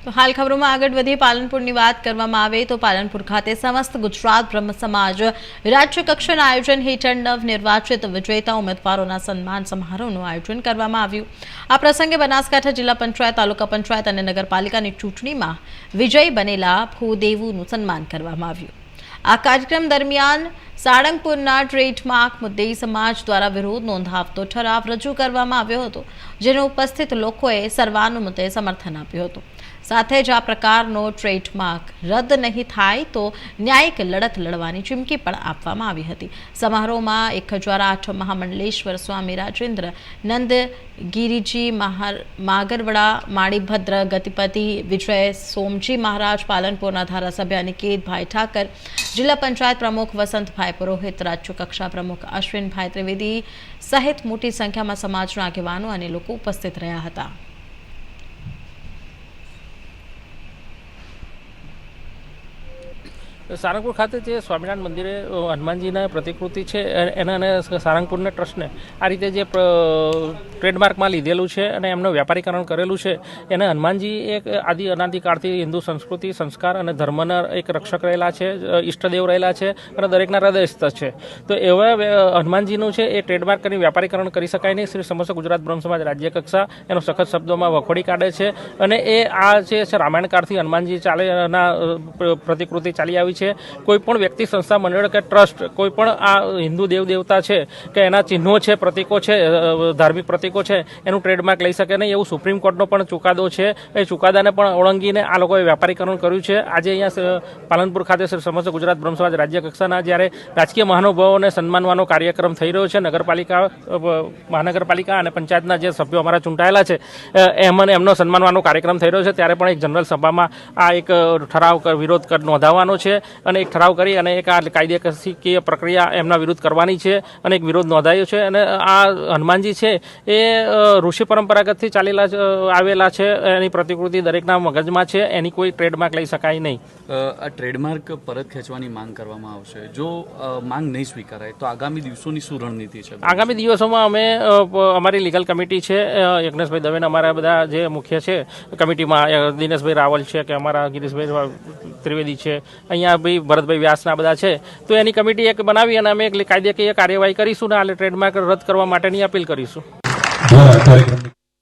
તો હાલ ખબરોમાં આગળ વધી પાલનપુરની વાત કરવામાં આવે તો પાલનપુર ખાતે સમસ્ત ગુજરાત બ્રહ્મ સમાજ રાજ્ય કક્ષાના આયોજન હેઠળ નવનિર્વાચિત વિજેતા ઉમેદવારોના સન્માન સમારોહનું આયોજન કરવામાં આવ્યું। આ પ્રસંગે બનાસકાંઠા જિલ્લા પંચાયત, તાલુકા પંચાયત અને નગરપાલિકાની ચૂંટણીમાં વિજયી બનેલા ભૂદેવુનું સન્માન કરવામાં આવ્યું। આ કાર્યક્રમ દરમિયાન સાળંગપુરના ટ્રેડમાર્ક મુદ્દે સમાજ દ્વારા વિરોધ નોંધાવતો ઠરાવ રજૂ કરવામાં આવ્યો હતો, જેને ઉપસ્થિત લોકોએ સર્વાનુમતે સમર્થન આપ્યું હતું। સાથે જ આ પ્રકારનો ટ્રેડમાર્ક રદ નહીં થાય તો ન્યાયિક લડત લડવાની ચીમકી પણ આપવામાં આવી હતી। સમારોહમાં 1008 મહામંડલેશ્વર સ્વામી રાજેન્દ્ર નંદગીરીજી માગરવડા, માણીભદ્ર ગતિપતિ, વિજય સોમજી મહારાજ, પાલનપુરના ધારાસભ્ય અનિકેતભાઈ ઠાકર, જિલ્લા પંચાયત પ્રમુખ વસંતભાઈ પુરોહિત, રાજ્ય કક્ષા પ્રમુખ અશ્વિનભાઈ ત્રિવેદી સહિત મોટી સંખ્યામાં સમાજના આગેવાનો અને લોકો ઉપસ્થિત રહ્યા હતા। સારંગપુર ખાતે જે સ્વામિનારાયણ મંદિરે હનુમાનજીના પ્રતિકૃતિ છે એના અને સારંગપુરના ટ્રસ્ટને આ રીતે જે ટ્રેડમાર્કમાં લીધેલું છે અને એમનું વ્યાપારીકરણ કરેલું છે એને હનુમાનજી એક અનાદિકાળથી હિન્દુ સંસ્કૃતિ, સંસ્કાર અને ધર્મના એક રક્ષક રહેલા છે, ઈષ્ટદેવ રહેલા છે અને દરેકના હૃદયસ્થ છે। તો એવા હનુમાનજીનું છે એ ટ્રેડમાર્કની વ્યાપારીકરણ કરી શકાય નહીં। શ્રી સમસ્ત ગુજરાત બ્રહ્મ સમાજ રાજ્ય કક્ષા એનો સખત શબ્દોમાં વખોડી કાઢે છે અને એ આ જે રામાયણકાળથી હનુમાનજી ચાલેના પ્રતિકૃતિ ચાલી આવી છે। કોઈ પણ વ્યક્તિ, સંસ્થા, મંડળ કે ટ્રસ્ટ કોઈ પણ આ હિન્દુ દેવ દેવતા છે કે એના ચિહ્નો છે, પ્રતિકો છે, ધાર્મિક પ્રતિકો છે એનું ટ્રેડમાર્ક લઈ શકે નહીં એવું સુપ્રીમ કોર્ટનો પણ ચુકાદો છે। એ ચુકાદાને પણ ઓળંગીને આ લોકોએ વ્યાપારીકરણ કર્યું છે। આજે અહીંયા પાલનપુર ખાતે સમસ્ત ગુજરાત બ્રહ્મ સમાજ રાજ્ય કક્ષાના જ્યારે રાજકીય મહાનુભાવોને સન્માનવાનો કાર્યક્રમ થઈ રહ્યો છે, મહાનગરપાલિકા અને પંચાયતના જે સભ્યો અમારા ચૂંટાયેલા છે એમનો સન્માનવાનો કાર્યક્રમ થઈ રહ્યો છે, ત્યારે પણ એક જનરલ સભામાં આ એક ઠરાવ વિરોધ નોંધાવવાનો છે અને એક ઠરાવ કરી અને એક આ કાયદેકીય પ્રક્રિયા એમના વિરુદ્ધ કરવાની છે અને એક વિરોધ નોંધાયો છે। અને આ હનુમાનજી છે એ ઋષિ પરંપરાગતથી આવેલા છે, એની પ્રતિકૃતિ દરેકના મગજમાં છે, એની કોઈ ટ્રેડમાર્ક લઈ શકાય નહીં। આ ટ્રેડમાર્ક પરત ખેંચવાની માંગ કરવામાં આવશે, જો માંગ નહીં સ્વીકારાય તો આગામી દિવસોની શું રણનીતિ છે? આગામી દિવસોમાં અમે અમારી લીગલ કમિટી છે, યજ્ઞેશભાઈ દવેને અમારા બધા જે મુખ્ય છે કમિટીમાં દિનેશભાઈ રાવલ છે કે અમારા ગિરીશભાઈ ત્રિવેદી છે, અહીંયા ભાઈ ભરતભાઈ વ્યાસના બધા છે, તો એની કમિટી એક બનાવી અને અમે એક કાયદેકીય કાર્યવાહી કરીશું ને આ ટ્રેડમાર્ક રદ કરવા માટેની અપીલ કરીશું।